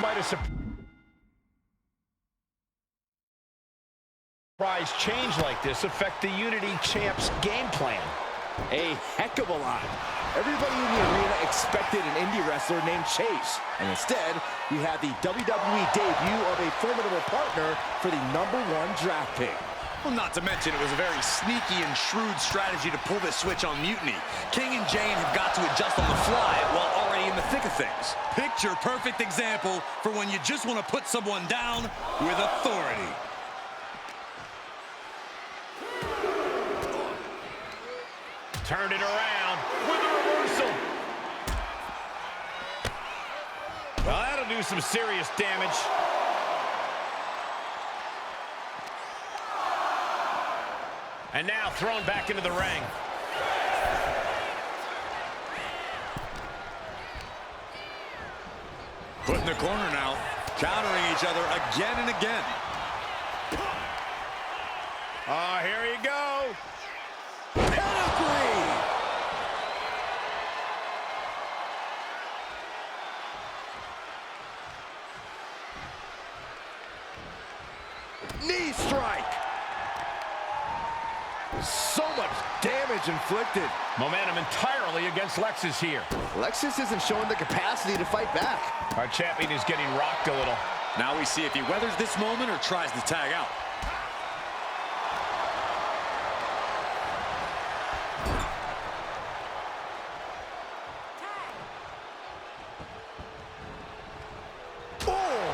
might have surprise change like this affect the Unity Champs game plan? A heck of a lot. Everybody in the arena expected an indie wrestler named Chase, and instead, we had the WWE debut of a formidable partner for the #1 draft pick. Well, not to mention, it was a very sneaky and shrewd strategy to pull this switch on Mutiny. King and Jane have got to adjust on the fly while already in the thick of things. Picture-perfect example for when you just want to put someone down with authority. Turned it around with a reversal. Well, that'll do some serious damage. And now thrown back into the ring. Put in the corner now, countering each other again and again. Oh, here you go. Pedigree! Knee strike! So much damage inflicted. Momentum entirely against Lexus here. Lexus isn't showing the capacity to fight back. Our champion is getting rocked a little. Now we see if he weathers this moment or tries to tag out.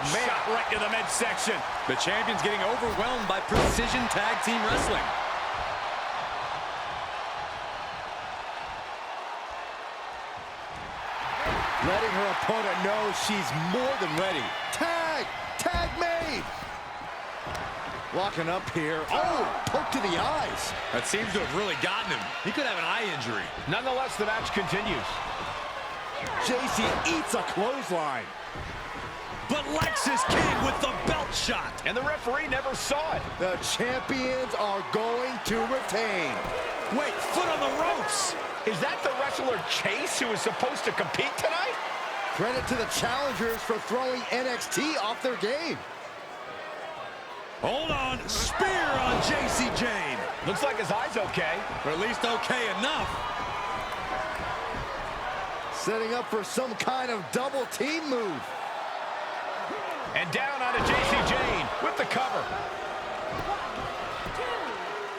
Shot right to the midsection. The champion's getting overwhelmed by precision tag team wrestling. Letting her opponent know she's more than ready. Tag! Tag made! Locking up here. Oh, poke to the eyes. That seems to have really gotten him. He could have an eye injury. Nonetheless, the match continues. JC eats a clothesline. But Lexus King with the belt shot. And the referee never saw it. The champions are going to retain. Wait, foot on the ropes. Is that the wrestler Chase who is supposed to compete tonight? Credit to the challengers for throwing NXT off their game. Hold on, spear on JC Jane. Looks like his eye's okay. Or at least okay enough. Setting up for some kind of double team move. And down onto JC Jane with the cover.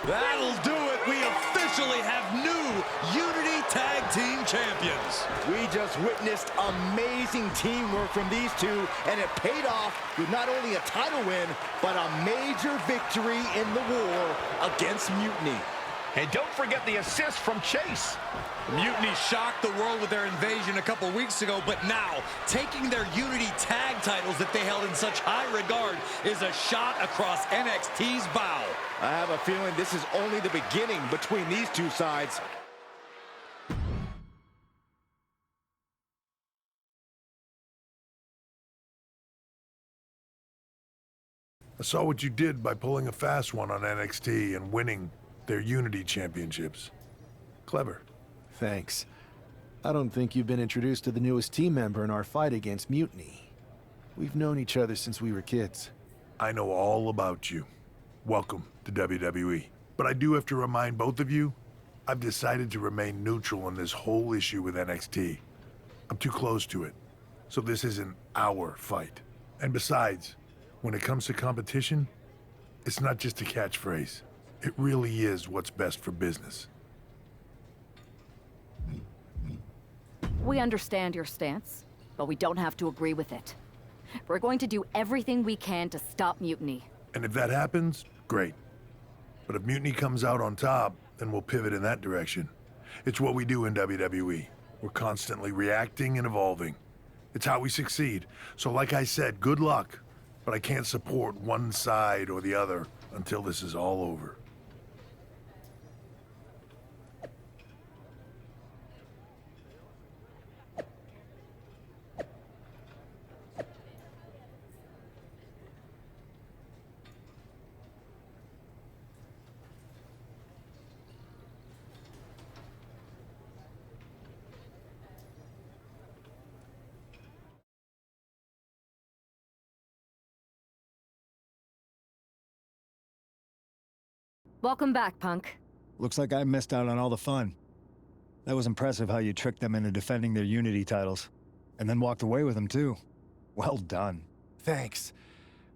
That'll do it. We officially have new Unity Tag Team Champions. We just witnessed amazing teamwork from these two, and it paid off with not only a title win, but a major victory in the war against Mutiny. And don't forget the assist from Chase. Mutiny shocked the world with their invasion a couple weeks ago, but now taking their Unity tag titles that they held in such high regard is a shot across NXT's bow. I have a feeling this is only the beginning between these two sides. I saw what you did by pulling a fast one on NXT and winning their Unity championships. Clever. Thanks. I don't think you've been introduced to the newest team member in our fight against Mutiny. We've known each other since we were kids. I know all about you. Welcome to WWE. But I do have to remind both of you, I've decided to remain neutral on this whole issue with NXT. I'm too close to it. So this isn't our fight. And besides, when it comes to competition, it's not just a catchphrase. It really is what's best for business. We understand your stance, but we don't have to agree with it. We're going to do everything we can to stop Mutiny. And if that happens, great. But if Mutiny comes out on top, then we'll pivot in that direction. It's what we do in WWE. We're constantly reacting and evolving. It's how we succeed. So like I said, good luck. But I can't support one side or the other until this is all over. Welcome back, Punk. Looks like I missed out on all the fun. That was impressive how you tricked them into defending their Unity titles. And then walked away with them, too. Well done. Thanks.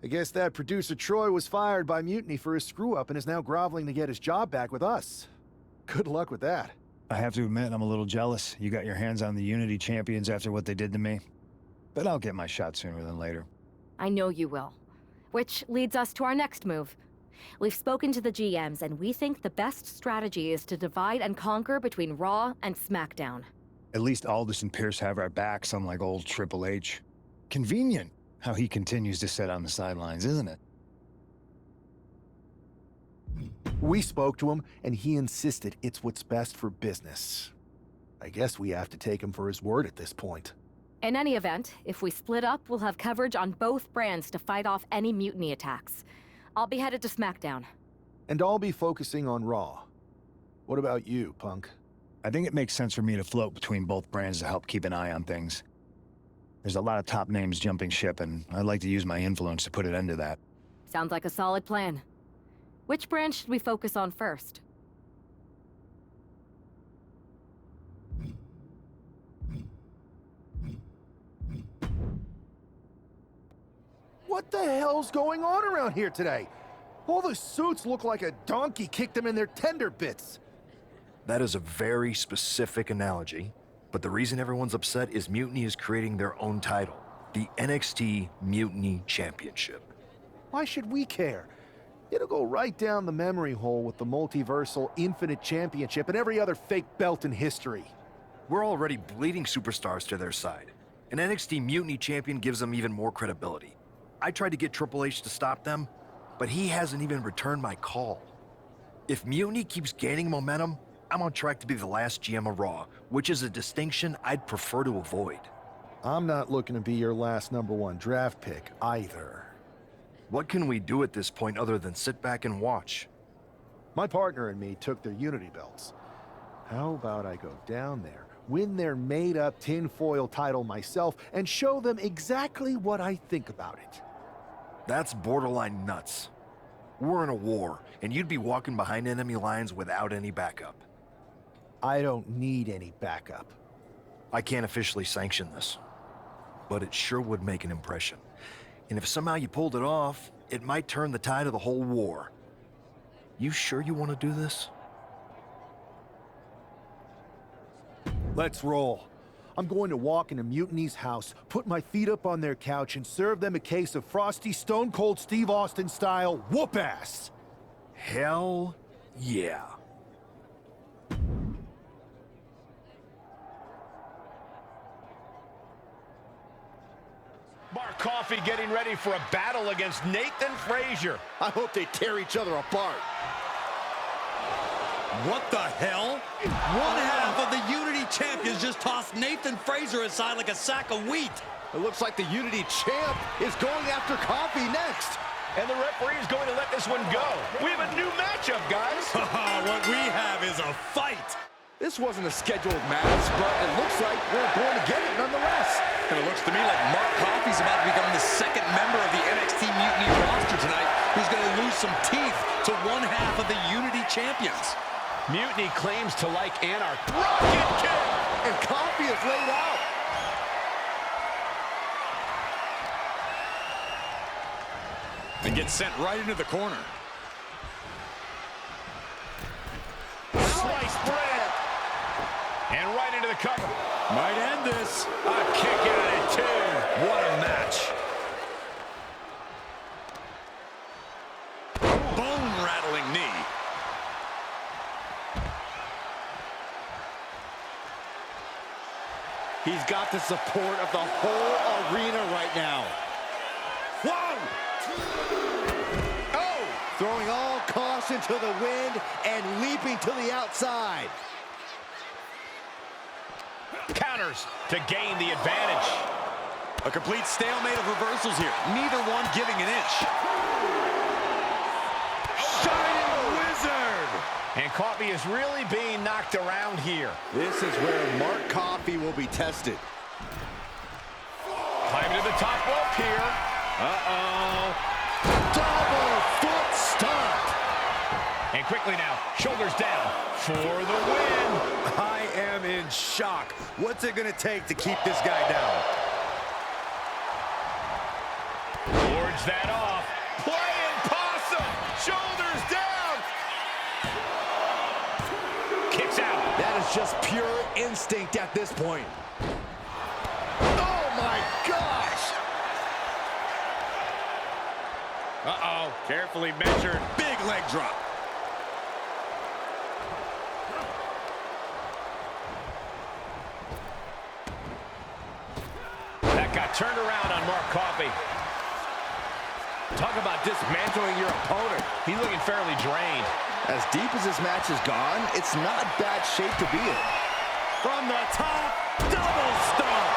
I guess that producer Troy was fired by Mutiny for his screw-up and is now groveling to get his job back with us. Good luck with that. I have to admit, I'm a little jealous. You got your hands on the Unity champions after what they did to me. But I'll get my shot sooner than later. I know you will. Which leads us to our next move. We've spoken to the GMs, and we think the best strategy is to divide and conquer between Raw and SmackDown. At least Aldous and Pierce have our backs, unlike old Triple H. Convenient how he continues to sit on the sidelines, isn't it? We spoke to him, and he insisted it's what's best for business. I guess we have to take him for his word at this point. In any event, if we split up, we'll have coverage on both brands to fight off any Mutiny attacks. I'll be headed to SmackDown. And I'll be focusing on Raw. What about you, Punk? I think it makes sense for me to float between both brands to help keep an eye on things. There's a lot of top names jumping ship, and I'd like to use my influence to put an end to that. Sounds like a solid plan. Which brand should we focus on first? What the hell's going on around here today? All the suits look like a donkey kicked them in their tender bits. That is a very specific analogy, but the reason everyone's upset is Mutiny is creating their own title, the NXT Mutiny Championship. Why should we care? It'll go right down the memory hole with the multiversal Infinite Championship and every other fake belt in history. We're already bleeding superstars to their side. An NXT Mutiny champion gives them even more credibility. I tried to get Triple H to stop them, but he hasn't even returned my call. If Mutiny keeps gaining momentum, I'm on track to be the last GM of Raw, which is a distinction I'd prefer to avoid. I'm not looking to be your last #1 draft pick either. What can we do at this point other than sit back and watch? My partner and me took their Unity belts. How about I go down there, win their made-up tinfoil title myself, and show them exactly what I think about it? That's borderline nuts. We're in a war, and you'd be walking behind enemy lines without any backup. I don't need any backup. I can't officially sanction this, but it sure would make an impression. And if somehow you pulled it off, it might turn the tide of the whole war. You sure you want to do this? Let's roll. I'm going to walk into Mutiny's house, put my feet up on their couch, and serve them a case of frosty Stone Cold Steve Austin style whoop-ass. Hell yeah. Mark Coffey getting ready for a battle against Nathan Frazier. I hope they tear each other apart. What the hell? One half of the Unity champions just tossed Nathan Frazier aside like a sack of wheat. It looks like the Unity champ is going after Coffey next. And the referee is going to let this one go. We have a new matchup, guys. What we have is a fight. This wasn't a scheduled match, but it looks like we're going to get it nonetheless. And it looks to me like Mark Coffey's about to become the second member of the NXT Mutiny roster tonight who's going to lose some teeth to one half of the Unity champions. Mutiny claims to like anarchy. Rocket kick! And Coffey is laid out. And gets sent right into the corner. Sliced bread. And right into the cover. Might end this. A kick out at 2. What a match. Bone-rattling knee. He's got the support of the whole arena right now. Whoa! Oh! Throwing all caution to the wind and leaping to the outside. Counters to gain the advantage. A complete stalemate of reversals here. Neither one giving an inch. Shining Wizard! And Coffey is really being knocked around here. This is where Mark Coffey will be tested. Climbing to the top rope here. Double foot stomp. And quickly now, shoulders down for the win. I am in shock. What's it going to take to keep this guy down? Wards that off. Playing possum. Shoulders down. Kicks out. That is just pure instinct at this point. Oh my gosh! Uh-oh, carefully measured. Big leg drop. That got turned around on Mark Coffey. Talk about dismantling your opponent. He's looking fairly drained. As deep as this match has gone, it's not bad shape to be in. From the top, double stomp.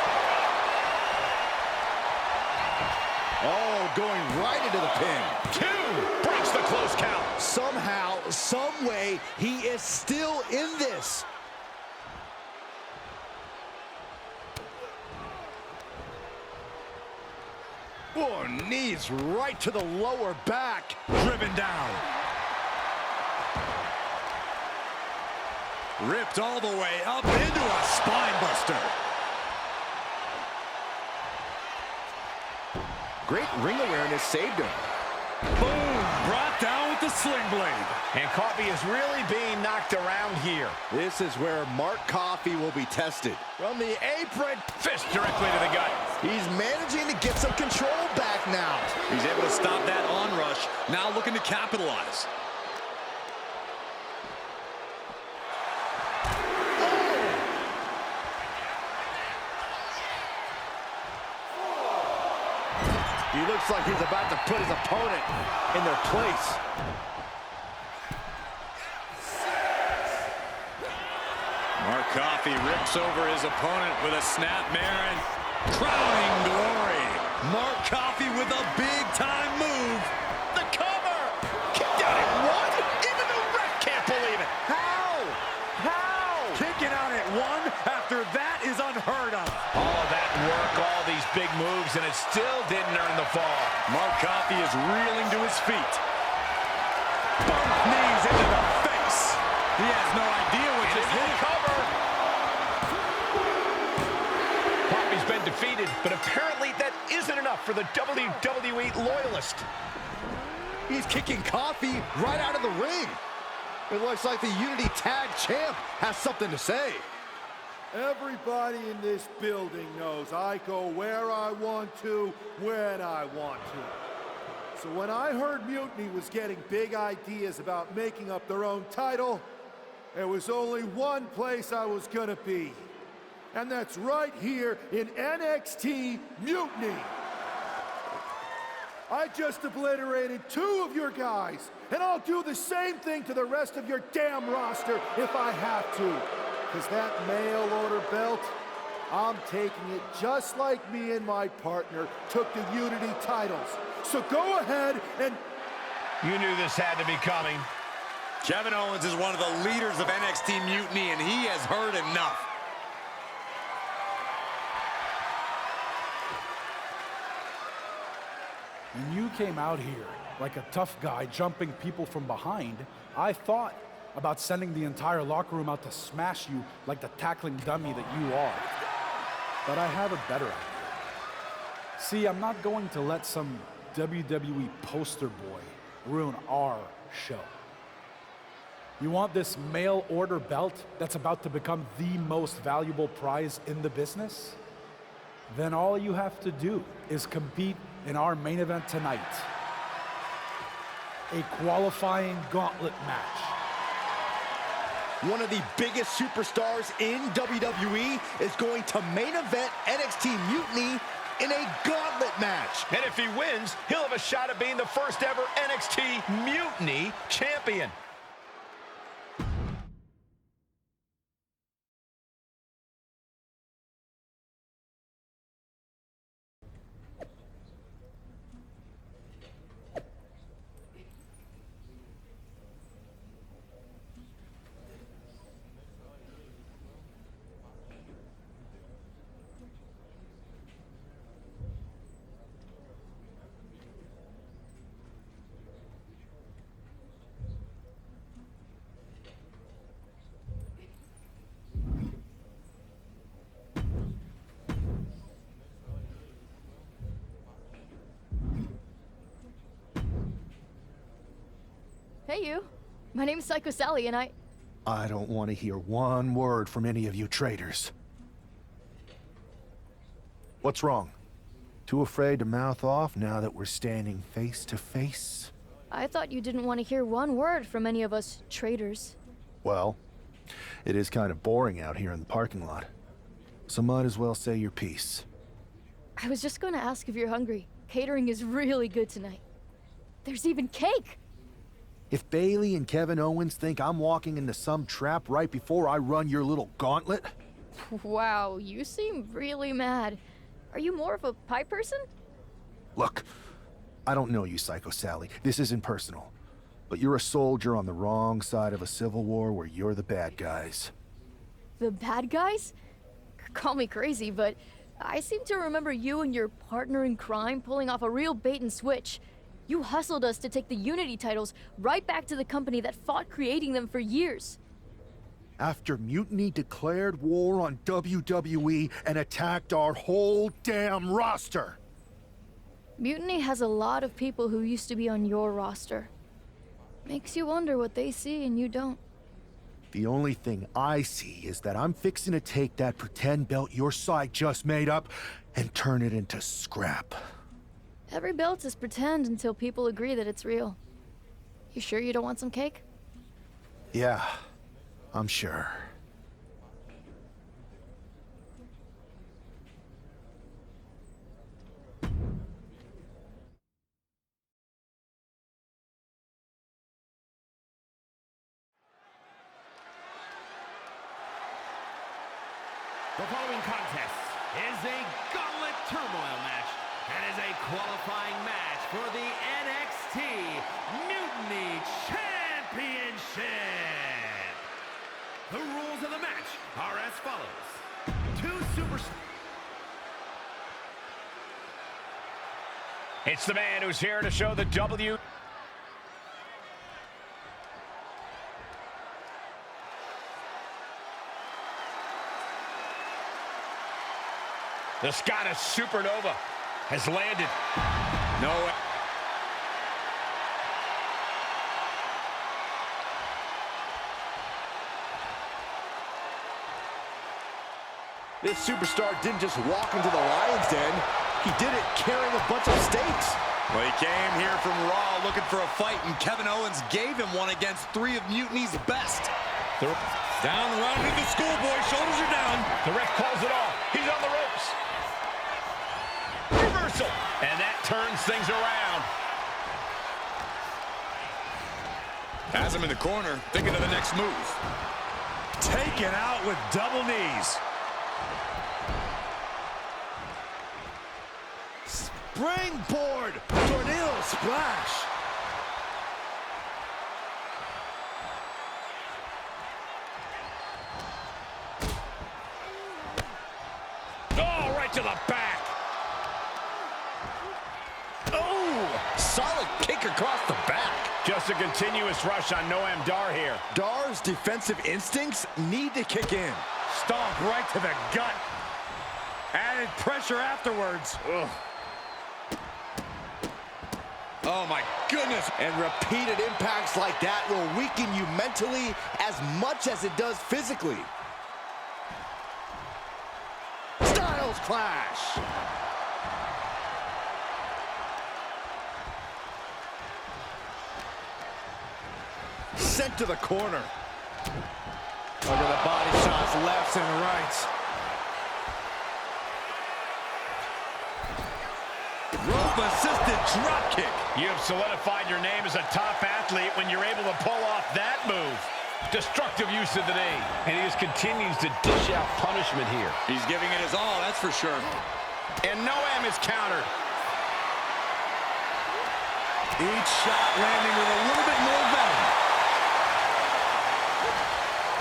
Oh, going right into the pin. 2 breaks the close count. Somehow, some way, he is still in this. Oh, knees right to the lower back. Driven down. Ripped all the way up into a spine buster. Great ring awareness saved him. Boom, brought down with the sling blade. And Coffey is really being knocked around here. This is where Mark Coffey will be tested. From the apron, Fist directly to the gut. he's managing to get some control back now. He's able to stop that onrush. Now looking to capitalize. He looks like he's about to put his opponent in their place. Mark Coffey rips over his opponent with a snapmare and crowning glory. Mark Coffey with a big-time move. The cover. Kicked out at 1. Even the ref can't believe it. How? How? Kicking out at 1 after that is unheard of. All that work, all these big moves, and it still didn't earn the fall. Mark Coffey is reeling to his feet. Both knees into the face. He has no idea what just hit him. Cover. Coffey's been defeated, but apparently that isn't enough for the WWE loyalist. He's kicking Coffey right out of the ring. It looks like the Unity Tag Champ has something to say. Everybody in this building knows I go where I want to, when I want to. So when I heard Mutiny was getting big ideas about making up their own title, there was only one place I was gonna be. And that's right here in NXT Mutiny. I just obliterated 2 of your guys, and I'll do the same thing to the rest of your damn roster if I have to. Because that mail order belt, I'm taking it just like me and my partner took the Unity titles. So go ahead and... You knew this had to be coming. Kevin Owens is one of the leaders of NXT Mutiny, and he has heard enough. When you came out here like a tough guy jumping people from behind, I thought about sending the entire locker room out to smash you like the tackling dummy that you are. But I have a better idea. See, I'm not going to let some WWE poster boy ruin our show. You want this mail order belt that's about to become the most valuable prize in the business? Then all you have to do is compete in our main event tonight. A qualifying gauntlet match. One of the biggest superstars in WWE is going to main event NXT Mutiny in a gauntlet match. And if he wins, he'll have a shot at being the first ever NXT Mutiny champion. Hey, you. My name's Psycho Sally, and I don't want to hear one word from any of you traitors. What's wrong? Too afraid to mouth off now that we're standing face to face? I thought you didn't want to hear one word from any of us traitors. Well, it is kind of boring out here in the parking lot. So might as well say your piece. I was just going to ask if you're hungry. Catering is really good tonight. There's even cake! If Bailey and Kevin Owens think I'm walking into some trap right before I run your little gauntlet... Wow, you seem really mad. Are you more of a pie person? Look, I don't know you, Psycho Sally. This isn't personal. But you're a soldier on the wrong side of a civil war where you're the bad guys. The bad guys? Call me crazy, but I seem to remember you and your partner in crime pulling off a real bait and switch. You hustled us to take the Unity titles right back to the company that fought creating them for years. After Mutiny declared war on WWE and attacked our whole damn roster. Mutiny has a lot of people who used to be on your roster. Makes you wonder what they see and you don't. The only thing I see is that I'm fixing to take that pretend belt your side just made up and turn it into scrap. Every belt is pretend until people agree that it's real. You sure you don't want some cake? Yeah, I'm sure. The following contest is a gauntlet turmoil match and is a qualifying match for the NXT Mutiny Championship. The rules of the match are as follows. Two superstars. It's the man who's here to show the W. The Scottish Supernova has landed. No. This superstar didn't just walk into the Lion's Den. He did it carrying a bunch of stakes. Well, he came here from Raw looking for a fight, and Kevin Owens gave him one against three of Mutiny's best. Down the run to the schoolboy. Shoulders are down. The ref calls it off. He's on the ropes. Reversal. And that turns things around. Has him in the corner, thinking of the next move. Taken out with double knees. Springboard tornado splash. Oh, right to the back. Oh, solid kick across the back. Just a continuous rush on Noam Dar here. Dar's defensive instincts need to kick in. Stomp right to the gut. Added pressure afterwards. Ugh. Oh, my goodness. And repeated impacts like that will weaken you mentally as much as it does physically. Styles clash. Sent to the corner. Look at the body shots, lefts and rights. Rope-assisted dropkick. You have solidified your name as a top athlete when you're able to pull off that move. Destructive use of the knee. And he just continues to dish out punishment here. He's giving it his all, that's for sure. And Noam is countered. Each shot landing with a little bit more venom.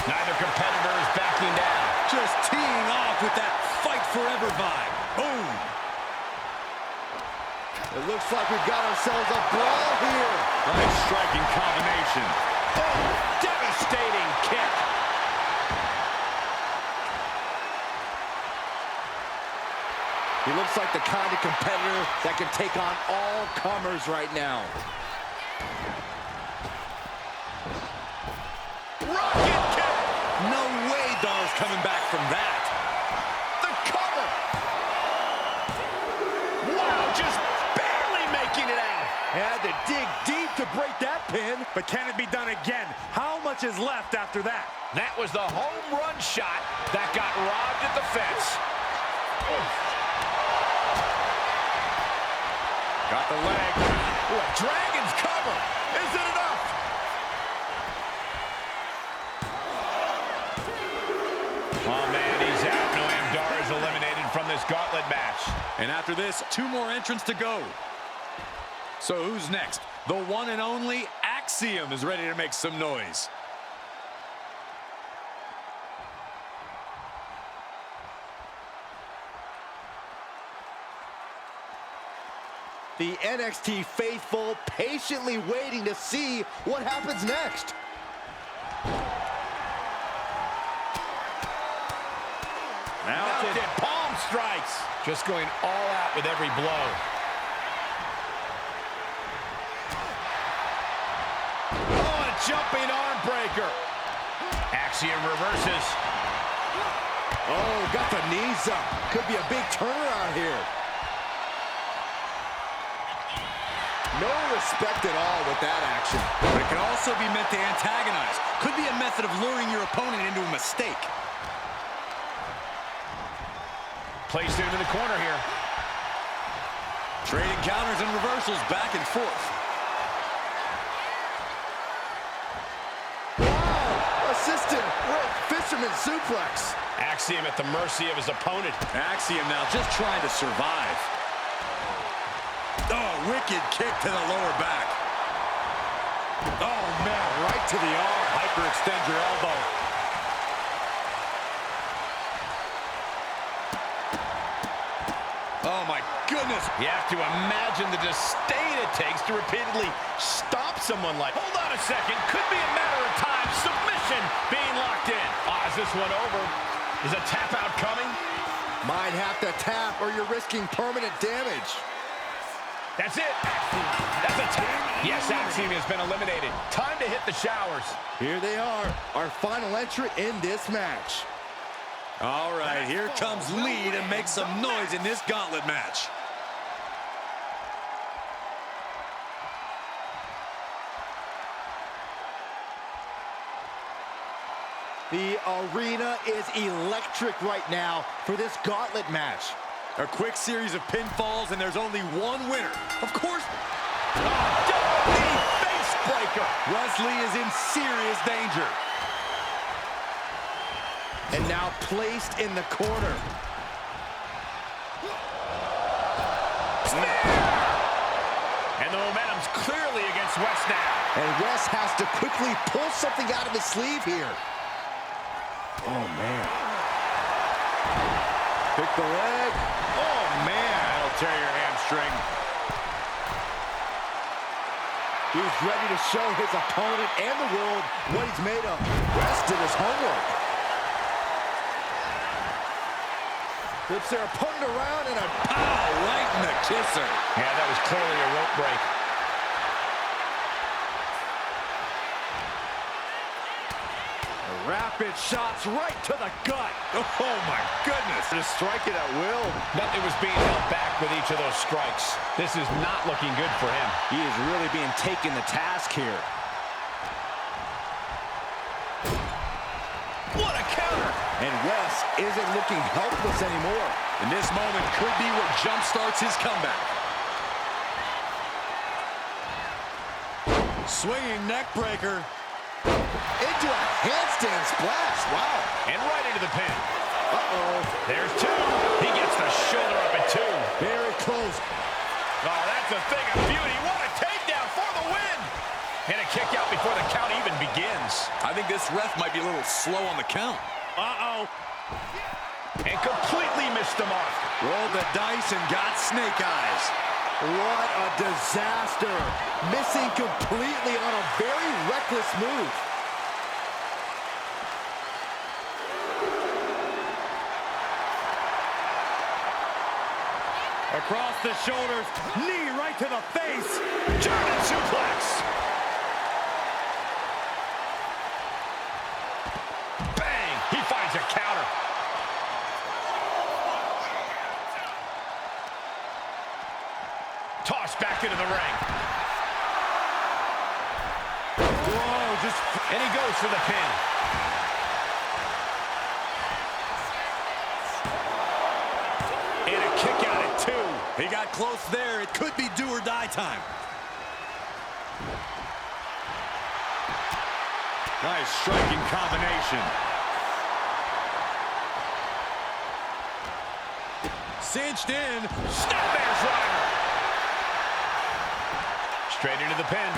Neither competitor is backing down. Just teeing off with that fight forever vibe. Boom. It looks like we've got ourselves a brawl here. Nice striking combination. Oh, devastating kick. He looks like the kind of competitor that can take on all comers right now. coming back from that. The cover! Wow, just barely making it out. Had to dig deep to break that pin. But can it be done again? How much is left after that? That was the home run shot that got robbed at the fence. Got the leg. Ooh, a dragon's cover. Is it enough? Oh, man, he's out. Noam Dar is eliminated from this gauntlet match. And after this, 2 more entrants to go. So who's next? The one and only Axiom is ready to make some noise. The NXT faithful patiently waiting to see what happens next. Mounted palm strikes. Just going all out with every blow. Oh, a jumping arm breaker. Axiom reverses. Oh, got the knees up. Could be a big turnaround here. No respect at all with that action. But it can also be meant to antagonize. Could be a method of luring your opponent into a mistake. Placed into the corner here. Trading counters and reversals back and forth. Wow! Assistant rope fisherman suplex. Axiom at the mercy of his opponent. Axiom now just trying to survive. Oh, wicked kick to the lower back. Oh, man, right to the arm. Hyperextend your elbow. Oh, my goodness. You have to imagine the disdain it takes to repeatedly stop someone like... Hold on a second. Could be a matter of time. Submission being locked in. Is this one over? Is a tap out coming? Might have to tap or you're risking permanent damage. That's it. That's a tap. Yes, Axiom has been eliminated. Time to hit the showers. Here they are, our final entrant in this match. All right, here comes Lee to make some noise in this gauntlet match. The arena is electric right now for this gauntlet match. A quick series of pinfalls, and there's only one winner. Of course. Double face breaker. Wesley is in serious danger. And now placed in the corner. Spear! And the momentum's clearly against Wes now. And Wes has to quickly pull something out of his sleeve here. Oh, man. Pick the leg. Oh, man. That'll tear your hamstring. He's ready to show his opponent and the world what he's made of. Wes did his homework. Flips their opponent around and a pow right in the kisser. Yeah, that was clearly a rope break. Rapid shots right to the gut. Oh, my goodness. Just strike it at will. Nothing was being held back with each of those strikes. This is not looking good for him. He is really being taken to task here. What a counter. And Wes isn't looking helpless anymore. And this moment could be what jumpstarts his comeback. Swinging neck breaker. Into a handstand splash. Wow. And right into the pin. Uh-oh. There's two. He gets the shoulder up at two. Very close. Oh, that's a thing of beauty. What a takedown for the win. And a kick out before the count even begins. I think this ref might be a little slow on the count. Uh-oh. And completely missed the mark. Rolled the dice and got snake eyes. What a disaster. Missing completely on a very reckless move. Across the shoulders, knee right to the face. German suplex. Bang! He finds a counter. just... And he goes for the pin. And a kick out at 2. He got close there. It could be do or die time. Nice striking combination. Cinched in. Snapmare's Driver. Straight into the pin.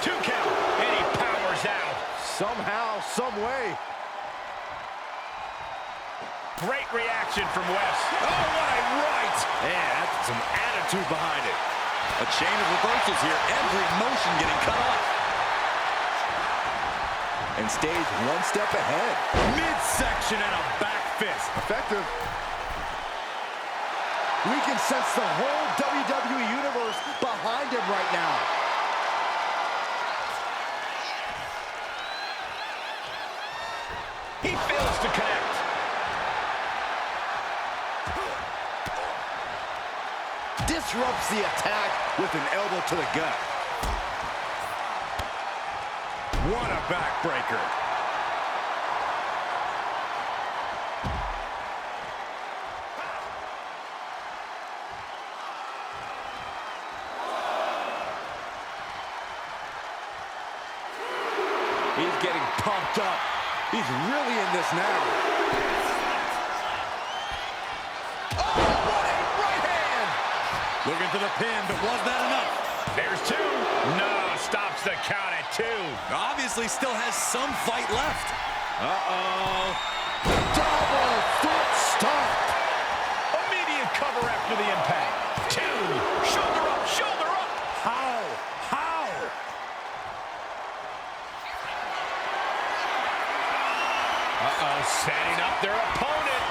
2 count. And he powers out. Somehow, some way. Great reaction from West. Oh, what a right! Yeah, that's some attitude behind it. A chain of reversals here. Every motion getting cut off. And stays one step ahead. Midsection and a back fist. Effective. We can sense the whole WWE Universe behind him right now. He fails to connect. Disrupts the attack with an elbow to the gut. What a backbreaker. He's getting pumped up. He's really in this now. Oh, what a right hand! Looking for the pin, but was that enough? There's 2. No, stops the count at 2. Obviously still has some fight left. Uh-oh. Double foot stomp. Immediate cover after the impact. 2. Shoulder up, shoulder up. How? Uh-oh, setting up their opponent.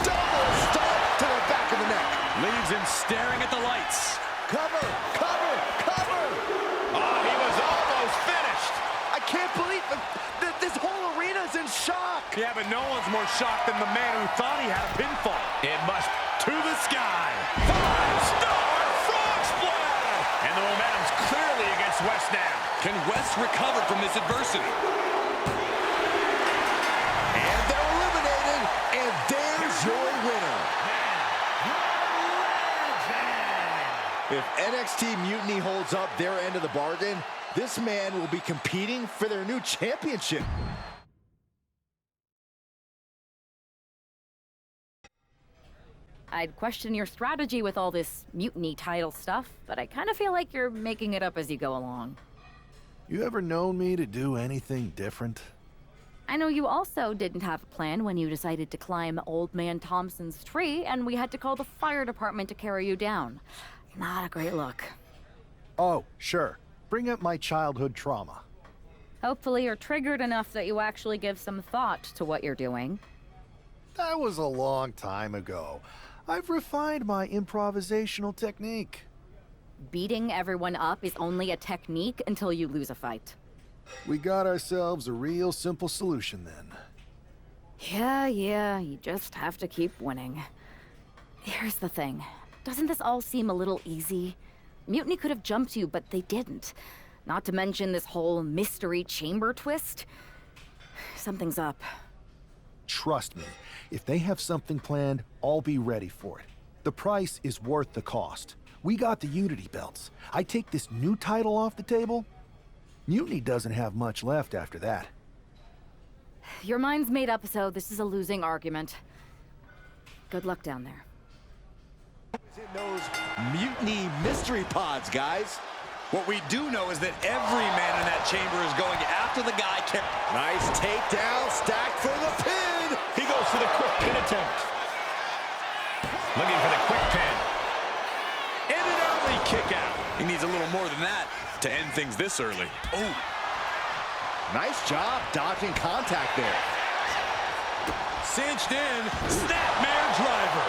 Double stomp to the back of the neck. Leaves him staring at the lights. Cover. Oh, he was almost finished. I can't believe this whole arena's in shock. Yeah, but no one's more shocked than the man who thought he had a pinfall. It must to the sky. 5-star frog splash. And the momentum's clearly against West now. Can West recover from this adversity? And they're eliminated, and there's your winner. If NXT Mutiny holds up their end of the bargain, this man will be competing for their new championship. I'd question your strategy with all this mutiny title stuff, but I kind of feel like you're making it up as you go along. You ever known me to do anything different? I know you also didn't have a plan when you decided to climb Old Man Thompson's tree, and we had to call the fire department to carry you down. Not a great look. Oh, sure. Bring up my childhood trauma. Hopefully you're triggered enough that you actually give some thought to what you're doing. That was a long time ago. I've refined my improvisational technique. Beating everyone up is only a technique until you lose a fight. We got ourselves a real simple solution then. Yeah, you just have to keep winning. Here's the thing. Doesn't this all seem a little easy? Mutiny could have jumped you, but they didn't. Not to mention this whole mystery chamber twist. Something's up. Trust me, if they have something planned, I'll be ready for it. The price is worth the cost. We got the Unity belts. I take this new title off the table, Mutiny doesn't have much left after that. Your mind's made up, so this is a losing argument. Good luck down there. In those Mutiny mystery pods, guys. What we do know is that every man in that chamber is going after the guy. Nice takedown, stacked for the pin. He goes for the quick pin attempt. Looking for the quick pin. And an early kick out. He needs a little more than that to end things this early. Oh. Nice job dodging contact there. Cinched in, snapmare driver.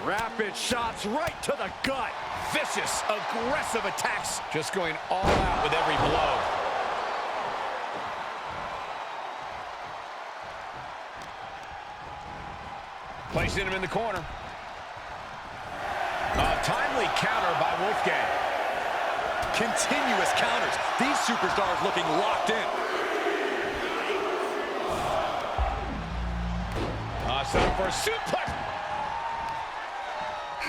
Rapid shots right to the gut. Vicious, aggressive attacks. Just going all out with every blow. Placing him in the corner. A timely counter by Wolfgang. Continuous counters. These superstars looking locked in. Set up for a suplex.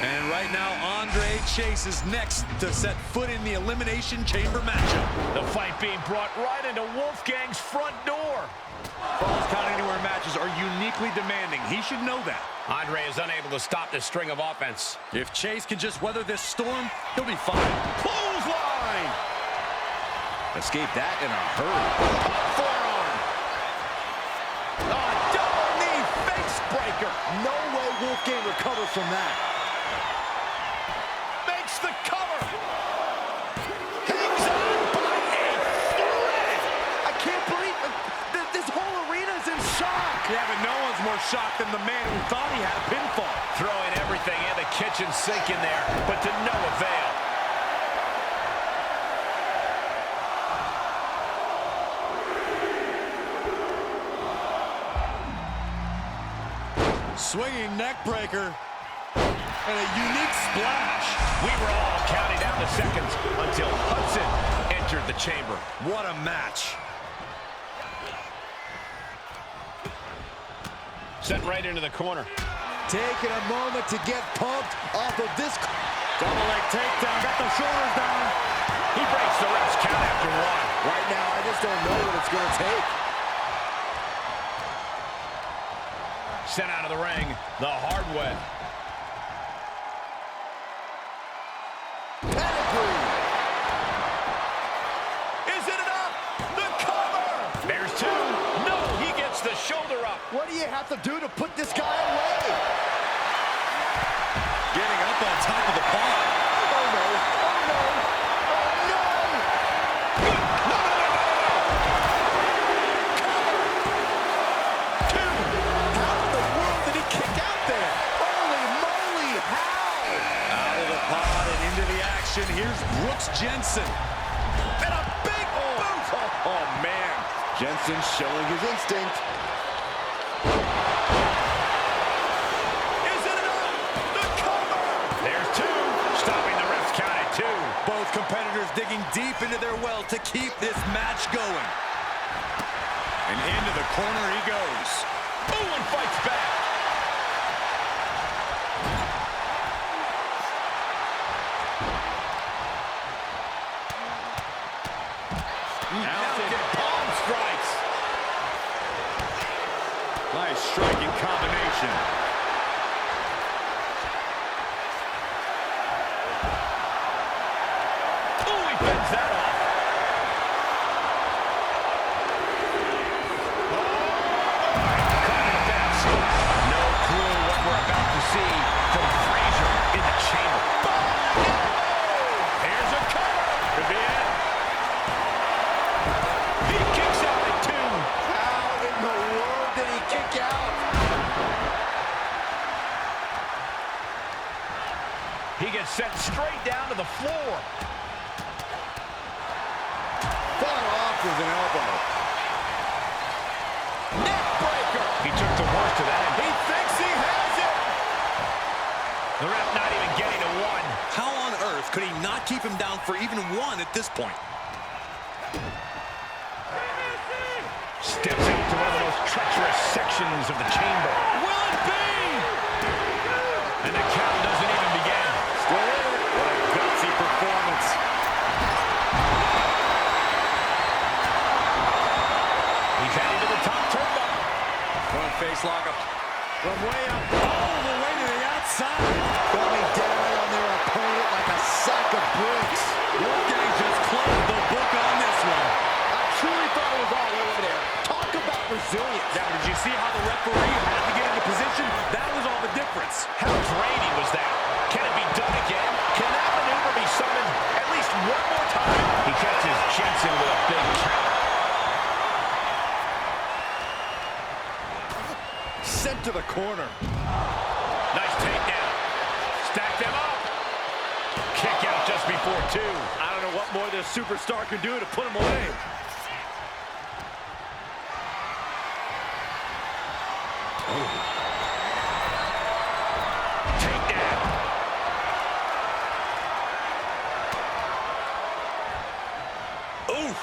And right now, Andre Chase is next to set foot in the Elimination Chamber matchup. The fight being brought right into Wolfgang's front door. Falls Count Anywhere matches are uniquely demanding. He should know that. Andre is unable to stop this string of offense. If Chase can just weather this storm, he'll be fine. Clothesline! Escape that in a hurry. Forearm! A double knee face breaker! No way Wolfgang recovers from that. Makes the cover! Hangs on by a thread! I can't believe this whole arena's in shock. Yeah, but no one's more shocked than the man who thought he had a pinfall. Throwing everything in the kitchen sink in there, but to no avail. Swinging neck breaker. And a unique splash. We were all counting down the seconds until Hudson entered the chamber. What a match. Set right into the corner. Taking a moment to get pumped off of this. Double leg takedown. Got the shoulders down. He breaks the ref's count after one. Right now, I just don't know what it's going to take. Sent out of the ring the hard way. Pedigree. Is it enough? The cover! There's two. No, he gets the shoulder up. What do you have to do to put this guy away? Getting up on top of the bar. Oh, no. Oh, no. Oh, no. How in the world did he kick out there? Holy moly, how? Out of the pod and into the action. Here's Brooks Jensen. And a big boot. Oh, man. Jensen showing his instinct. Is it enough? The cover! There's two. Stopping the ref's count at two. Both competitors digging deep into their well to keep this match going. And into the corner he goes. Owen fights back. Mounted palm strikes. Nice striking combination. Ooh, he fends that off. No clue what we're about to see from Frazier in the chamber. Here's a cover. Could be it. He kicks out at two. How in the world did he kick out? He gets sent straight down to the floor. Far off with an elbow. Neck breaker. He took the worst of that, and he thinks he has it. The ref not even getting to one. How on earth could he not keep him down for even one at this point? Steps out to one of the most treacherous sections of the chamber. Will it be? And the count doesn't even begin. Still in it. What a gutsy performance. He's heading to the top turnbuckle. Front face lockup. From way up, all the way to the outside. Coming down on their opponent like a sack of bricks. Wolfgang just closed the book on this one. I truly thought it was all over there. Talk about resilience. Now, did you see how the referee had to get into position? That was all the difference. How draining was that? Can it be done again? Can that maneuver be summoned at least one more time? He catches Jensen with a big count. Sent to the corner. Nice takedown. Stack them up. Kick out just before two. I don't know what more this superstar can do to put him away. Takedown.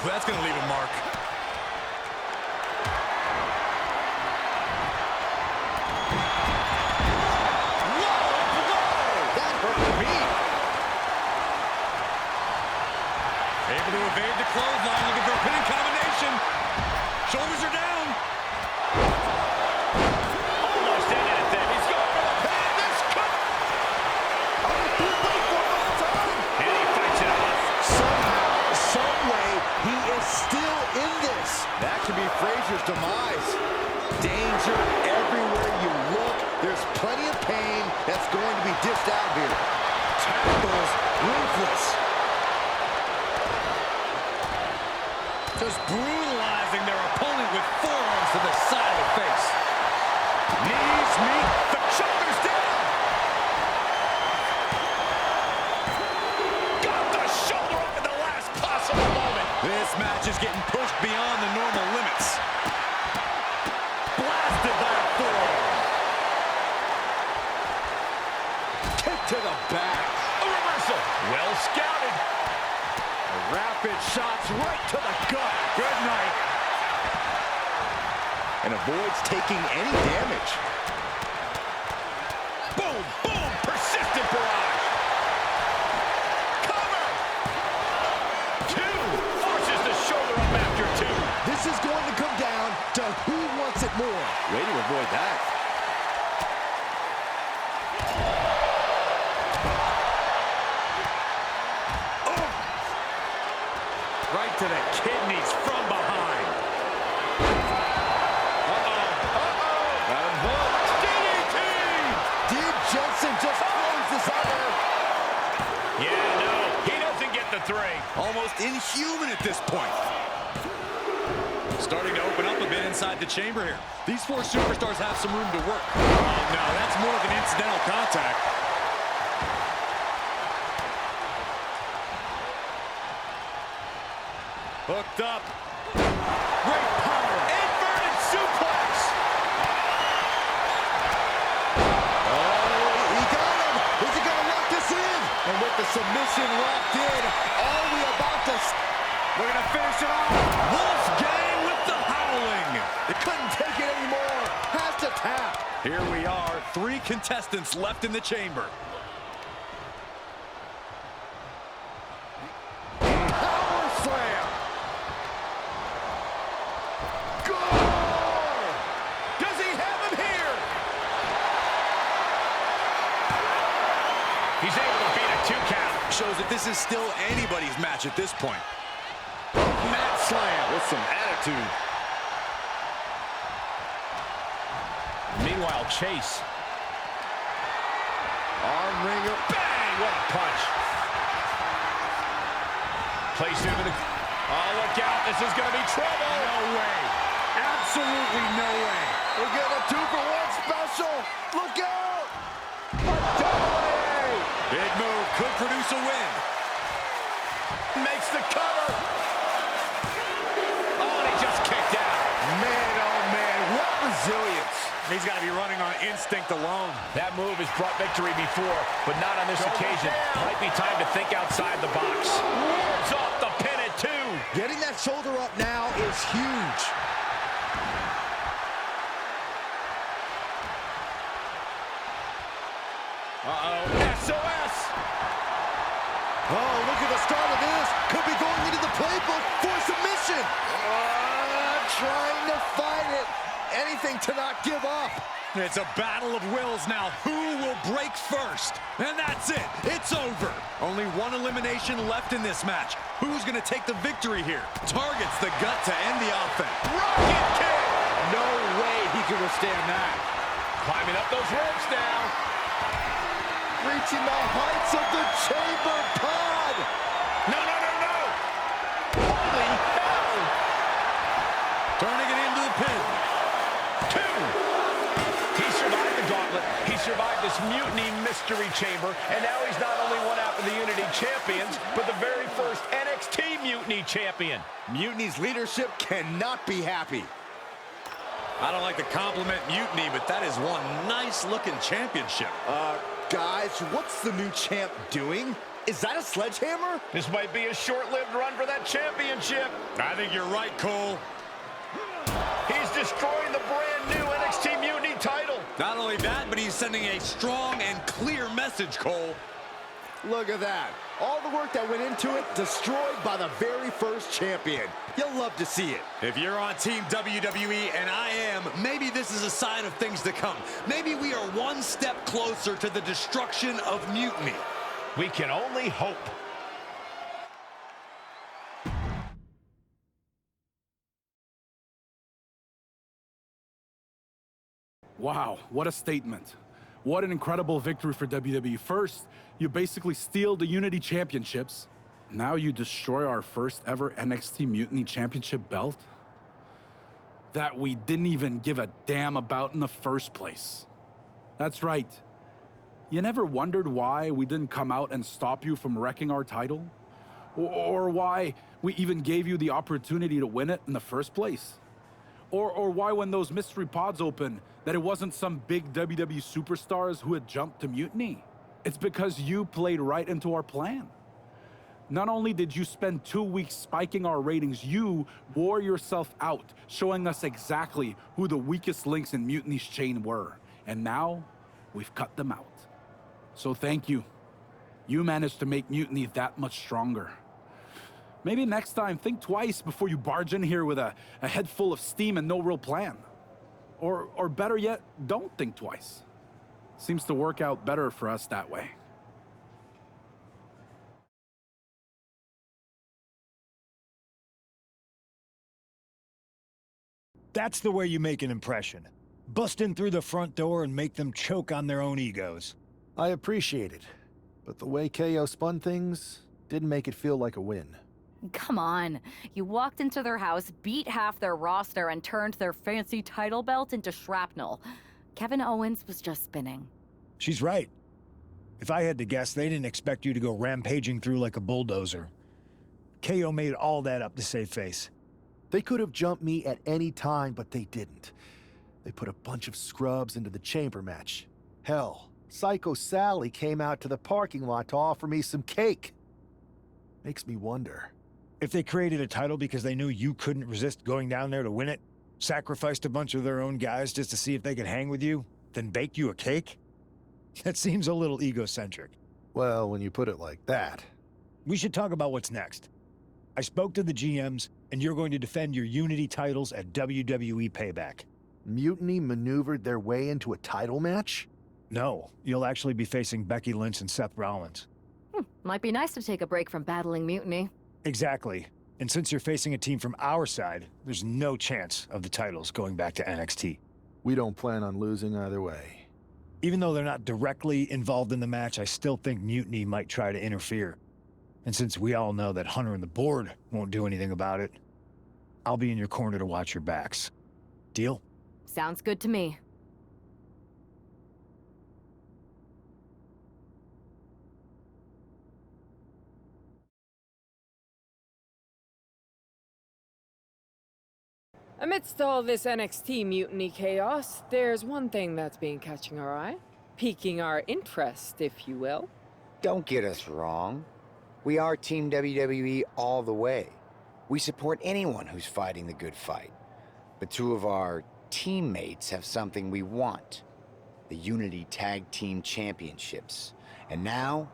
that's gonna leave a mark. Able to evade the clothesline, looking for a pinning combination. Shoulders are down. Almost ended it then. He's going for the pin. This could... And he fights it off. Somehow, some way, he is still in this. That could be Frazier's demise. Danger everywhere you look. There's plenty of pain that's going to be dished out here. Tackles, ruthless. Just brutalizing their opponent with forearms to the side of the face. Knees meet, the shoulders down. Got the shoulder up at the last possible moment. This match is getting pushed beyond the normal limits. Blasted by a forearm. Kick to the back. A reversal. Well scouted. Rapid shots right to the gut. Good night. And avoids taking any damage. Boom, boom, persistent barrage. Cover. Two. Forces the shoulder up after two. This is going to come down to who wants it more. Way to avoid that. Right to the kidneys from behind. Got him hooked. DDT. Did Jensen just close this other? Yeah, no, he doesn't get the three. Almost inhuman at this point. Starting to open up a bit inside the chamber here. These four superstars have some room to work. Oh, no, that's more than incidental contact. Hooked up. Great power. Inverted suplex. Oh, he got him. Is he going to lock this in? And with the submission locked in, are we about to... We're going to finish it off. Wolfgang with the howling. They couldn't take it anymore. Has to tap. Here we are, 3 contestants left in the chamber. Power slam. Goal! Does he have him here? He's able to beat a 2 count. Shows that this is still anybody's match at this point. Mat slam with some attitude. Meanwhile, Chase. Arm wringer. Bang! What a punch. Placed into the... Oh, look out. This is going to be trouble. No way. Absolutely no way. We're getting a 2-for-1 special. Look out! A double. Big move. Could produce a win. Makes the cover. Oh, and he just kicked out. Man, oh man, what resilience. He's got to be running on instinct alone. That move has brought victory before, but not on this occasion. Might be time to think outside the box. Wards off the pin at 2. Getting that shoulder up now is huge. Uh-oh. SOS. Oh, look at the start of this. Could be going into the playbook for submission. Trying to fight it. Anything to not give up. It's a battle of wills now. Who will break first? And that's it. It's over. Only one elimination left in this match. Who's going to take the victory here? Targets the gut to end the offense. Rocket kick. No way he can withstand that. Climbing up those ropes now. Reaching the heights of the chamber pod. No, no, no, no. Holy hell. Turning it into the pin. 2. He survived the gauntlet. He survived this mutiny mystery chamber. And now he's not only one half of the Unity champions, but the very first NXT Mutiny champion. Mutiny's leadership cannot be happy. I don't like to compliment Mutiny, but that is one nice-looking championship. Guys, what's the new champ doing? Is that a sledgehammer? This might be a short-lived run for that championship. I think you're right, Cole. He's destroying the brand new NXT Mutiny title. Not only that, but he's sending a strong and clear message, Cole. Look at that. All the work that went into it, destroyed by the very first champion. You'll love to see it. If you're on Team WWE, and I am, maybe this is a sign of things to come. Maybe we are one step closer to the destruction of Mutiny. We can only hope. Wow, what a statement. What an incredible victory for WWE. First, you basically steal the Unity Championships. Now you destroy our first ever NXT Mutiny Championship belt that we didn't even give a damn about in the first place. That's right. You never wondered why we didn't come out and stop you from wrecking our title? Or why we even gave you the opportunity to win it in the first place? Or why when those mystery pods opened, that it wasn't some big WWE superstars who had jumped to Mutiny? It's because you played right into our plan. Not only did you spend 2 weeks spiking our ratings, you wore yourself out, showing us exactly who the weakest links in Mutiny's chain were. And now, we've cut them out. So thank you. You managed to make Mutiny that much stronger. Maybe next time, think twice before you barge in here with a head full of steam and no real plan. Or better yet, don't think twice. Seems to work out better for us that way. That's the way you make an impression. Bust in through the front door and make them choke on their own egos. I appreciate it, but the way KO spun things didn't make it feel like a win. Come on. You walked into their house, beat half their roster, and turned their fancy title belt into shrapnel. Kevin Owens was just spinning. She's right. If I had to guess, they didn't expect you to go rampaging through like a bulldozer. KO made all that up to save face. They could have jumped me at any time, but they didn't. They put a bunch of scrubs into the chamber match. Hell, Psycho Sally came out to the parking lot to offer me some cake. Makes me wonder. If they created a title because they knew you couldn't resist going down there to win it, sacrificed a bunch of their own guys just to see if they could hang with you, then baked you a cake? That seems a little egocentric. Well, when you put it like that. We should talk about what's next. I spoke to the GMs, and you're going to defend your Unity titles at WWE Payback. Mutiny maneuvered their way into a title match? No, you'll actually be facing Becky Lynch and Seth Rollins. Might be nice to take a break from battling Mutiny. Exactly. And since you're facing a team from our side, there's no chance of the titles going back to NXT. We don't plan on losing either way. Even though they're not directly involved in the match, I still think Mutiny might try to interfere. And since we all know that Hunter and the board won't do anything about it, I'll be in your corner to watch your backs. Deal? Sounds good to me. Amidst all this NXT mutiny chaos, there's one thing that's been catching our eye. Piquing our interest, if you will. Don't get us wrong. We are Team WWE all the way. We support anyone who's fighting the good fight. But two of our teammates have something we want. The Unity Tag Team Championships. And now,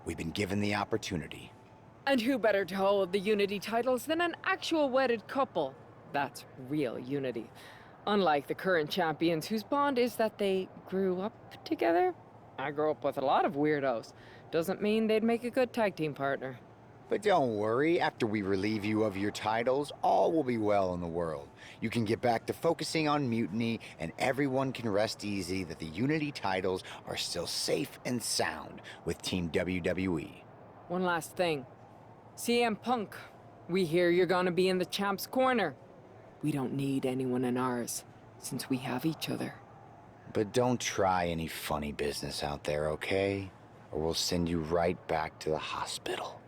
we've been given the opportunity. And who better to hold the Unity titles than an actual wedded couple? That's real unity. Unlike the current champions whose bond is that they grew up together. I grew up with a lot of weirdos. Doesn't mean they'd make a good tag team partner. But don't worry, after we relieve you of your titles, all will be well in the world. You can get back to focusing on Mutiny, and everyone can rest easy that the Unity titles are still safe and sound with Team WWE. One last thing. CM Punk, we hear you're gonna be in the champ's corner. We don't need anyone in ours, since we have each other. But don't try any funny business out there, okay? Or we'll send you right back to the hospital.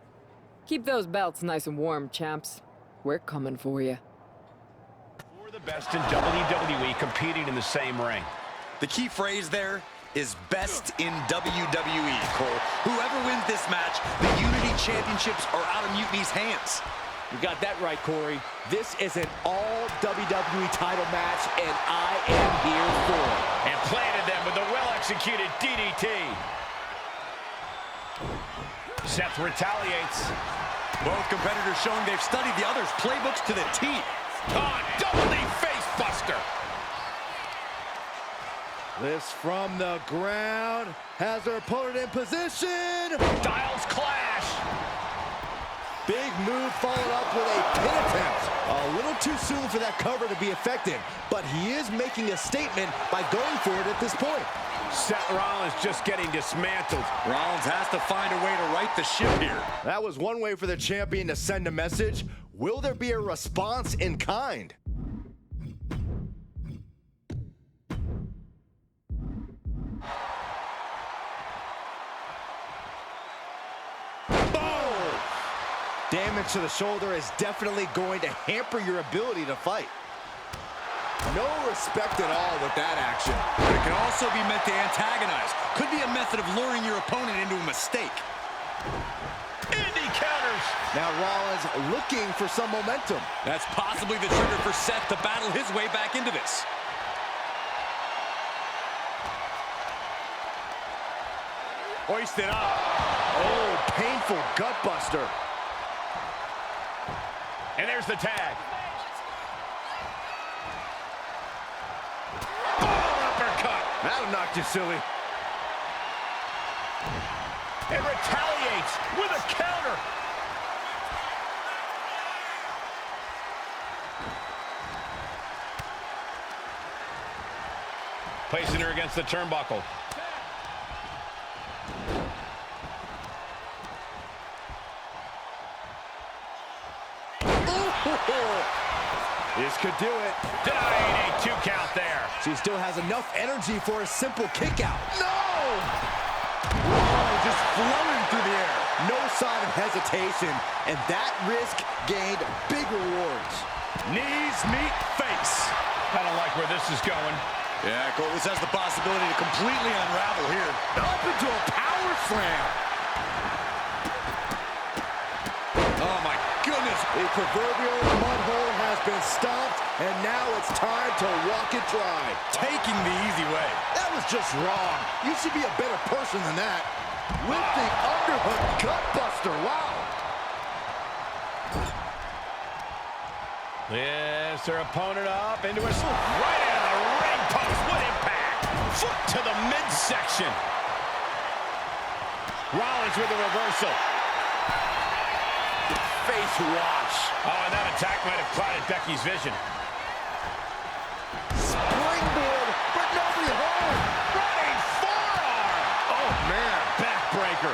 Keep those belts nice and warm, champs. We're coming for you. We're the best in WWE competing in the same ring. The key phrase there is best in WWE, Cole. Whoever wins this match, the Unity Championships are out of Mutiny's hands. You got that right, Corey. This is an all-WWE title match, and I am here for it. And planted them with a well-executed DDT. Seth retaliates. Both competitors showing they've studied the other's playbooks to the teeth. Oh, double knee face buster. This from the ground has her opponent in position. Styles clash. Big move followed up with a pin attempt. A little too soon for that cover to be effective, but he is making a statement by going for it at this point. Seth Rollins just getting dismantled. Rollins has to find a way to right the ship here. That was one way for the champion to send a message. Will there be a response in kind? Damage to the shoulder is definitely going to hamper your ability to fight. No respect at all with that action. It can also be meant to antagonize. Could be a method of luring your opponent into a mistake. Indy counters. Now Rollins looking for some momentum. That's possibly the trigger for Seth to battle his way back into this. Hoisted up. Oh, painful gut buster. And there's the tag. Oh, uppercut. That'll knock you silly. And retaliates with a counter. Placing her against the turnbuckle. This could do it. Denying a 2 count there. She still has enough energy for a simple kick out. No! Oh, just floating through the air. No sign of hesitation, and that risk gained big rewards. Knees meet face. I don't like where this is going. Yeah, Cole, this has the possibility to completely unravel here. Up into a power slam. Oh, my goodness. The proverbial mud hole has been stomped, and now it's time to walk it dry. Taking the easy way. That was just wrong. You should be a better person than that. With the underhook gutbuster, wow. Lifts her opponent up into a right out of the ring post. What impact! Foot to the midsection. Rollins with a reversal. Face wash. Oh, and that attack might have clouded Becky's vision. Springboard, but nobody home. Running forearm. Oh, man. Backbreaker.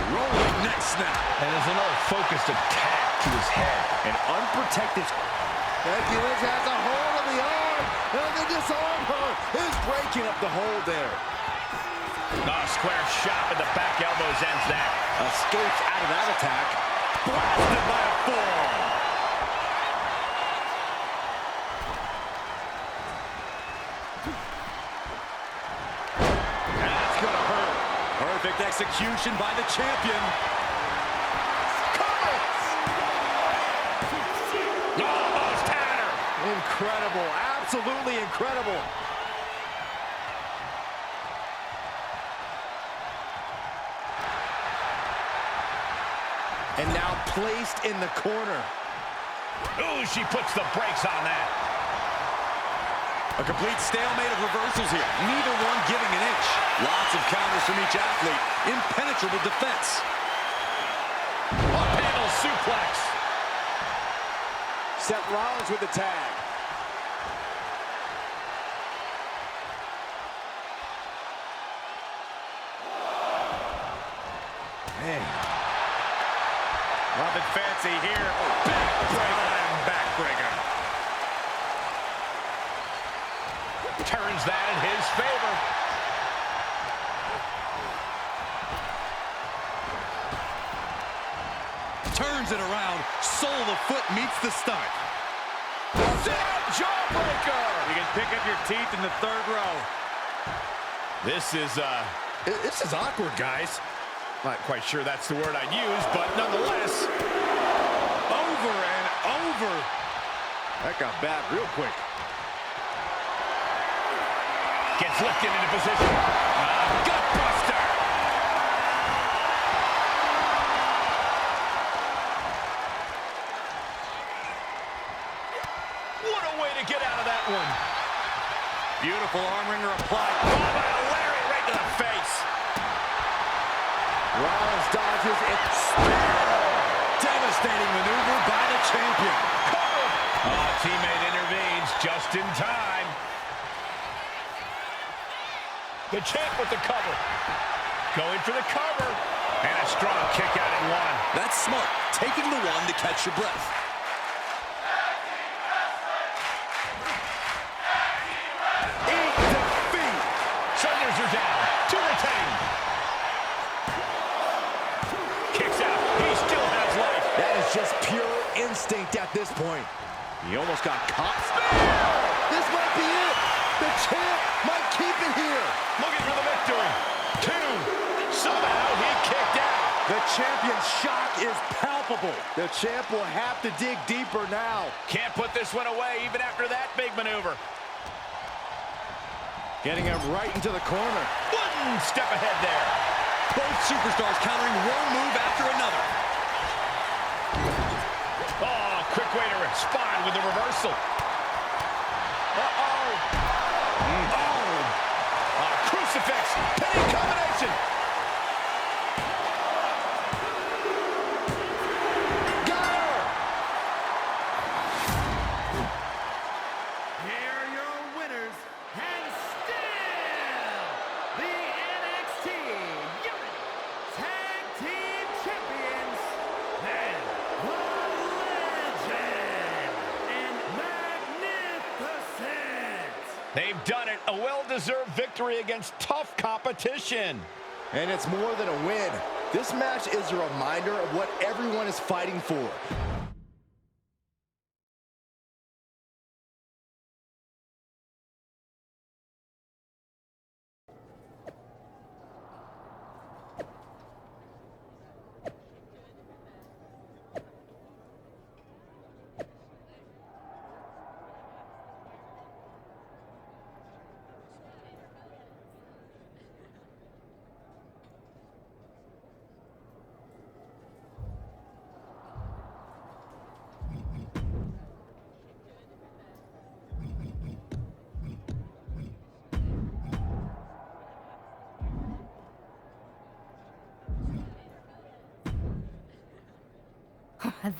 Rolling neck snap. And there's another focused attack to his head. An unprotected. Becky Lynch has a hold of the arm. And they disarm her. Is breaking up the hold there. Oh, square shot with the back elbows ends that. Escapes out of that attack. Blasted by a forearm. That's gonna hurt. Perfect execution by the champion. Almost had her. Incredible, absolutely incredible. And now placed in the corner. Ooh, she puts the brakes on that. A complete stalemate of reversals here. Neither one giving an inch. Lots of counters from each athlete. Impenetrable defense. A panel suplex. Seth Rollins with the tag. Man. Nothing fancy here. Backbreaker. Backbreaker. Turns that in his favor. Turns it around. Sole of the foot meets the stomach. Jawbreaker. You can pick up your teeth in the third row. This is awkward, guys. Not quite sure that's the word I'd use, but nonetheless, over and over. That got bad real quick. Gets lifted into position. Gutbuster. What a way to get out of that one. Beautiful arm wringer applied. Followed by a lariat right to the face. Rollins dodges it. Devastating maneuver by the champion. Cover. Oh, teammate intervenes just in time. The champ with the cover. Going for the cover. And a strong kick out at one. That's smart. Taking the one to catch your breath. Eat defeat. Shoulders are down. To retain. Kicks out. He still has life. That is just pure instinct at this point. He almost got caught. This might be it. The champ might keep it here. Looking for the victory. 2. Somehow he kicked out. The champion's shock is palpable. The champ will have to dig deeper now. Can't put this one away even after that big maneuver. Getting him right into the corner. One step ahead there. Both superstars countering one move after another. Oh, quick way to respond with the reversal. Uh-oh. Oh, crucifix. Penny combination. Got her. Here are your winners, and still the NXT United Tag Team Champions, and the Legend and Magnificent. They've done it. A well-deserved victory against tough competition. And it's more than a win. This match is a reminder of what everyone is fighting for.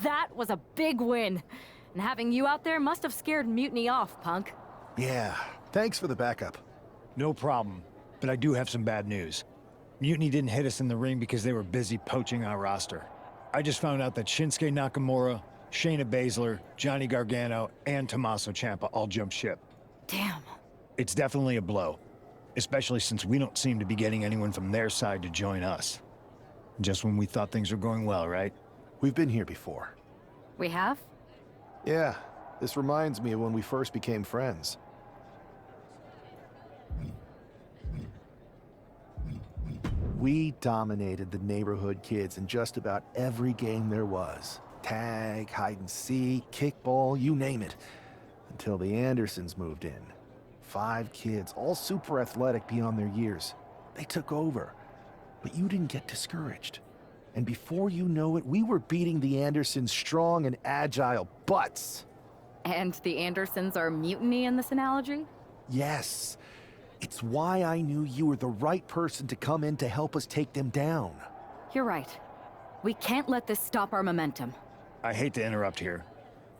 That was a big win. And having you out there must have scared Mutiny off, Punk. Yeah, thanks for the backup. No problem, but I do have some bad news. Mutiny didn't hit us in the ring because they were busy poaching our roster. I just found out that Shinsuke Nakamura, Shayna Baszler, Johnny Gargano, and Tommaso Ciampa all jumped ship. Damn. It's definitely a blow, especially since we don't seem to be getting anyone from their side to join us. Just when we thought things were going well, right? We've been here before. We have? Yeah, this reminds me of when we first became friends. We dominated the neighborhood kids in just about every game there was. Tag, hide and seek, kickball, you name it. Until the Andersons moved in. 5 kids, all super athletic beyond their years. They took over. But you didn't get discouraged. And before you know it, we were beating the Andersons' strong and agile butts. And the Andersons are Mutiny in this analogy? Yes. It's why I knew you were the right person to come in to help us take them down. You're right. We can't let this stop our momentum. I hate to interrupt here,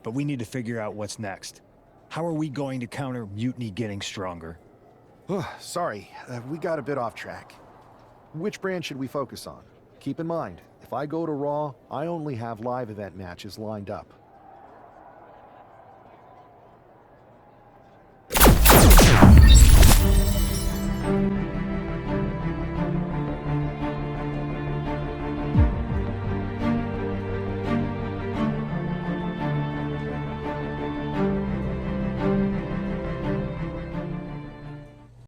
but we need to figure out what's next. How are we going to counter Mutiny getting stronger? Sorry, we got a bit off track. Which brand should we focus on? Keep in mind, if I go to Raw, I only have live event matches lined up.